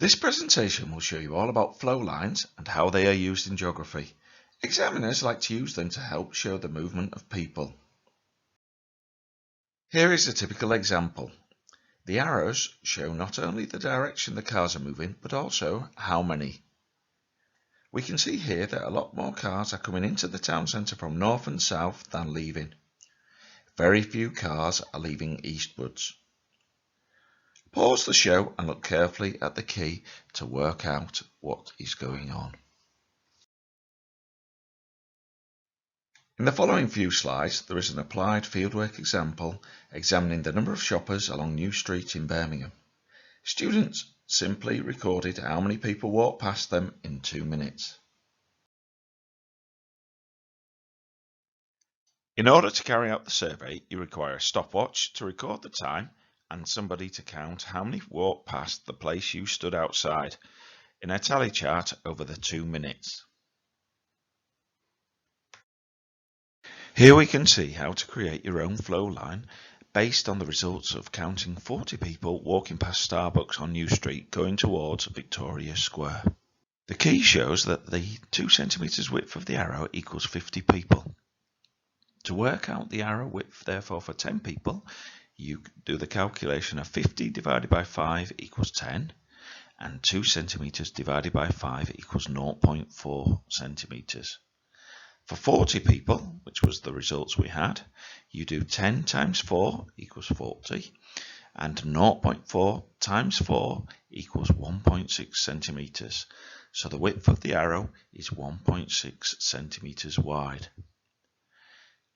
This presentation will show you all about flow lines and how they are used in geography. Examiners like to use them to help show the movement of people. Here is a typical example. The arrows show not only the direction the cars are moving, but also how many. We can see here that a lot more cars are coming into the town centre from north and south than leaving. Very few cars are leaving eastwards. Pause the show and look carefully at the key to work out what is going on. In the following few slides, there is an applied fieldwork example examining the number of shoppers along New Street in Birmingham. Students simply recorded how many people walked past them in 2 minutes. In order to carry out the survey, you require a stopwatch to record the time and somebody to count how many walked past the place you stood outside in a tally chart over the 2 minutes. Here we can see how to create your own flow line based on the results of counting 40 people walking past Starbucks on New Street going towards Victoria Square. The key shows that the 2 centimeters width of the arrow equals 50 people. To work out the arrow width, therefore, for 10 people, you do the calculation of 50 divided by 5 equals 10, and 2 centimeters divided by 5 equals 0.4 centimeters. For 40 people, which was the results we had, you do 10 times 4 equals 40, and 0.4 times 4 equals 1.6 centimeters. So the width of the arrow is 1.6 centimeters wide.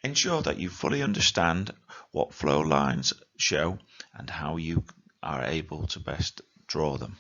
Ensure that you fully understand what flow lines show and how you are able to best draw them.